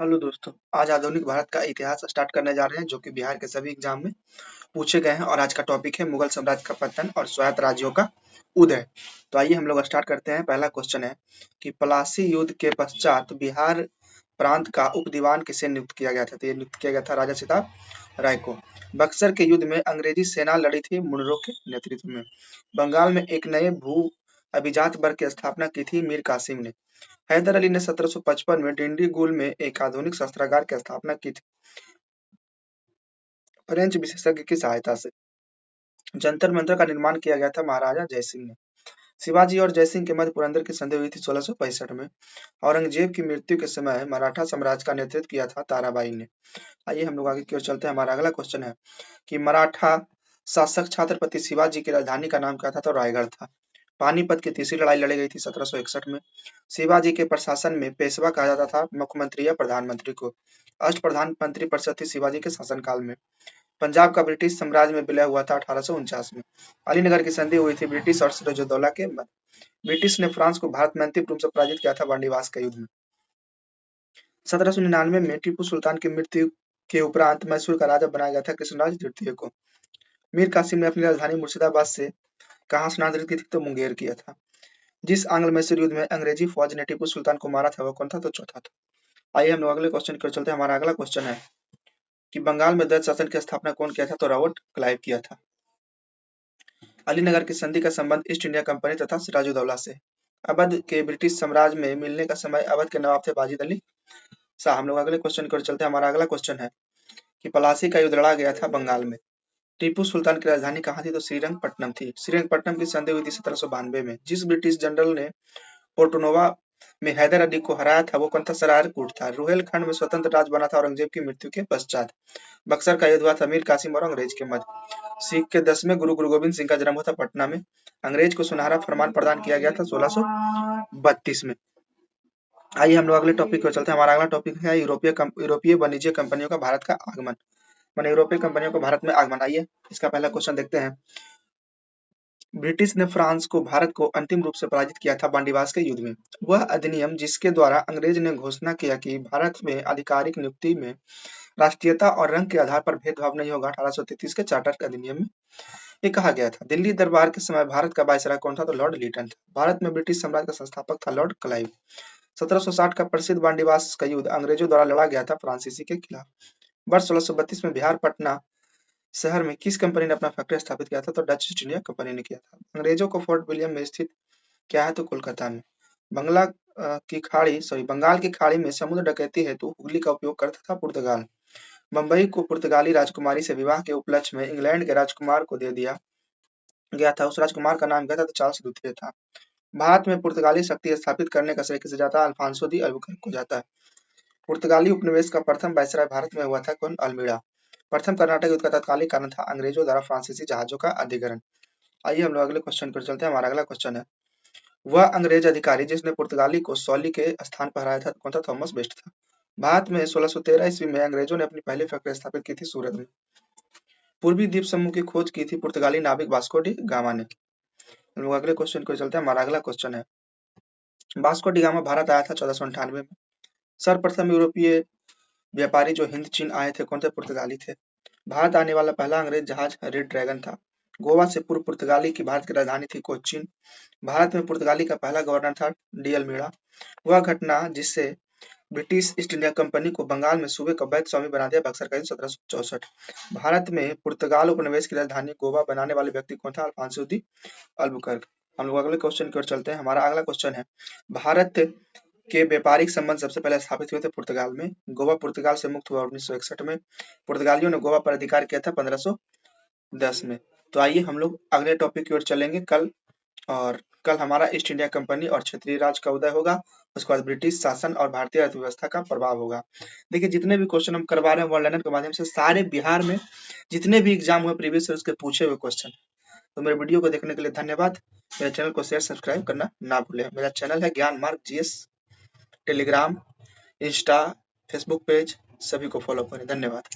Hello दोस्तों, आज आधुनिक भारत का इतिहास स्टार्ट करने जा रहे हैं जो कि बिहार के सभी एग्जाम में पूछे गए हैं और आज का टॉपिक है मुगल साम्राज्य का पतन और स्वायत्त राज्यों का उदय। तो आइए हम लोग स्टार्ट करते हैं। पहला क्वेश्चन है कि प्लासी युद्ध के पश्चात बिहार प्रांत का उप दीवान किसे नियुक्त किया गया था? तो ये नियुक्त किया गया था राजा सिताब राय को। बक्सर के युद्ध में अंग्रेजी सेना लड़ी थी मुनरो के नेतृत्व में। बंगाल में एक नए भू अभिजात वर्ग की स्थापना की थी मीर कासिम ने। हैदर अली ने 1755 में डिंडीगुल में एक आधुनिक शस्त्रागार की स्थापना की थी फ्रेंच विशेषज्ञ की सहायता से। जंतर मंतर का निर्माण किया गया था महाराजा जयसिंह ने। शिवाजी और जयसिंह के मध्य पुरंदर की संधि हुई थी 1665 में। औरंगजेब की मृत्यु के समय मराठा साम्राज्य का नेतृत्व किया था ताराबाई ने। आइए हम लोग आगे की ओर चलते हैं। हमारा अगला क्वेश्चन है कि मराठा शासक छत्रपति शिवाजी की राजधानी का नाम क्या था? तो रायगढ़ था। पानीपत की तीसरी लड़ाई लड़ी गई थी 1761 में। शिवाजी के प्रशासन में पेशवा कहा जाता था मुख्यमंत्री या प्रधानमंत्री को। अष्ट प्रधानमंत्री परिषद थी शिवाजी के शासनकाल में। पंजाब का ब्रिटिश साम्राज्य में विलय हुआ था 1849 में। अलीनगर की संधि हुई थी ब्रिटिश और सिराजुद्दौला के मध्य। ब्रिटिश ने फ्रांस को भारत में अंतिम रूप से पराजित किया था बर्निवास के युद्ध में। 1799 में टीपू सुल्तान की मृत्यु के उपरांत मैसूर का राजा बनाया गया था कृष्णराज द्वितीय को। मीर कासिम ने अपनी राजधानी मुर्शिदाबाद से कहाँ स्थानांतरित की थी? तो मुंगेर किया था। जिस आंग्ल मैसूर युद्ध में अंग्रेजी फौज ने टीपू सुल्तान को मारा था वो कौन था? तो चौथा था। आइए हम लोग अगले क्वेश्चन की ओर चलते हैं। हमारा अगला क्वेश्चन है कि बंगाल में डच शासन की स्थापना कौन किया था? तो रॉबर्ट क्लाइव किया था। अलीनगर की संधि का संबंध ईस्ट इंडिया कंपनी तथा सिराजुद्दौला से। अवध के ब्रिटिश साम्राज्य में मिलने का समय अवध के नवाब थे वाजिद अली शाह। हम लोग अगले क्वेश्चन की ओर चलते हैं। हमारा अगला क्वेश्चन है कि प्लासी का युद्ध लड़ा गया था बंगाल में। टीपू सुल्तान की राजधानी कहाँ थी? तो श्रीरंगपट्टनम थी। श्रीरंगपट्टनम की संधि हुई थी 1792 में। जिस ब्रिटिश जनरल ने पोर्टनोवा में हैदर अली को हराया था वो कौन था? सरारकोट था। रुहेलखंड में स्वतंत्र राज्य बना था औरंगजेब की मृत्यु के पश्चात। बक्सर का युद्ध हुआ था मीर कासिम और अंग्रेज के मध्य। सिख के 10वें गुरु गुरु गोविंद सिंह का जन्म हुआ था पटना में। अंग्रेज को सुनहरा फरमान प्रदान किया गया था 1632 में। आइए हम लोग अगले टॉपिक पर चलते हैं। हमारा अगला टॉपिक है यूरोपीय वाणिज्य कंपनियों का भारत का आगमन। माने यूरोपीय कंपनियों का भारत में आगमन। आइए इसका पहला क्वेश्चन देखते हैं। ब्रिटिश ने फ्रांस को भारत को अंतिम रूप से पराजित किया था बांडीवास के युद्ध में। वह अधिनियम जिसके द्वारा अंग्रेज ने घोषणा किया कि भारत में आधिकारिक नियुक्ति में राष्ट्रीयता और रंग के आधार पर भेदभाव नहीं होगा, 1833 के चार्टर अधिनियम में ये कहा गया था। दिल्ली दरबार के समय भारत का वायसराय कौन था? तो लॉर्ड लिटन था। भारत में ब्रिटिश साम्राज्य का संस्थापक था लॉर्ड क्लाइव। 1760 का प्रसिद्ध बांडीवास का युद्ध अंग्रेजों द्वारा लड़ा गया था फ्रांसीसी के खिलाफ। वर्ष 1632 में बिहार पटना शहर में किस कंपनी ने अपना फैक्ट्री स्थापित किया था? तो डच ईस्ट इंडिया कंपनी ने किया था। अंग्रेजों को फोर्ट विलियम में स्थित क्या है? तो कोलकाता में। बंगाल की खाड़ी में समुद्र डकैती हेतु हुगली का उपयोग करता था पुर्तगाल। बंबई को पुर्तगाली राजकुमारी से विवाह के उपलक्ष्य में इंग्लैंड के राजकुमार को दे दिया गया था। उस राजकुमार का नाम क्या था? तो चार्ल्स द्वितीय था। भारत में पुर्तगाली शक्ति स्थापित करने का श्रेय किसे जाता है? अल्फांसो दी अल्बुकर्क को जाता है। पुर्तगाली उपनिवेश का प्रथम वायसराय भारत में हुआ था कौन? अल्मीड़ा। प्रथम कर्नाटक युद्ध का तत्कालीन कारण था अंग्रेजों द्वारा फ्रांसीसी जहाजों का अधिग्रहण। आइए हम लोग अगले क्वेश्चन पर चलते हैं। हमारा अगला क्वेश्चन है वह अंग्रेज अधिकारी जिसने पुर्तगाली को सौली के स्थान पर हराया था कौन था? थॉमस बेस्ट था। भारत में 1613 ईस्वी में अंग्रेजों ने अपनी पहली फैक्ट्री स्थापित की थी सूरत में। पूर्वी द्वीप समूह की खोज की थी पुर्तगाली नाविक वास्को डी गामा ने। हम लोग अगले क्वेश्चन को चलते हैं। हमारा अगला क्वेश्चन है वास्को डी गामा भारत आया था 1498 में। सर्वप्रथम यूरोपीय व्यापारी जो हिंद चीन आए थे कौन थे? पुर्तगाली थे। भारत आने वाला पहला अंग्रेज जहाज रेड ड्रैगन था। गोवा से पूर्व पुर्तगाली की भारत की राजधानी थी कोचीन। भारत में पुर्तगाली का पहला गवर्नर था डी अल्मीड़ा। वह घटना जिससे ब्रिटिश ईस्ट इंडिया कंपनी को बंगाल में सूबे का वैध स्वामी बना दिया बक्सर का युद्ध 1764। भारत में पुर्तगाल उपनिवेश की राजधानी गोवा बनाने वाले व्यक्ति कौन था? Alfonso de Albuquerque. हम लोग अगले क्वेश्चन की ओर चलते हैं। हमारा अगला क्वेश्चन है भारत के व्यापारिक संबंध सबसे पहले स्थापित हुए थे पुर्तगाल में। गोवा पुर्तगाल से मुक्त हुआ 1961 में। पुर्तगालियों ने गोवा पर अधिकार किया था 1510 में। तो आइए हम लोग अगले टॉपिक की ओर चलेंगे कल। और कल हमारा ईस्ट इंडिया कंपनी और क्षेत्रीय राज का उदय होगा। उसके बाद ब्रिटिश शासन और भारतीय अर्थव्यवस्था का प्रभाव होगा। देखिए जितने भी क्वेश्चन हम करवा रहे हैं वर्ल्ड लर्नर के माध्यम से सारे बिहार में जितने भी एग्जाम हुए प्रीवियस ईयर उसके पूछे हुए क्वेश्चन। तो मेरे वीडियो को देखने के लिए धन्यवाद। मेरे चैनल को शेयर सब्सक्राइब करना ना भूलें। मेरा चैनल है ज्ञान मार्ग GS. Telegram, Insta, Facebook page सभी को फॉलो करें। धन्यवाद।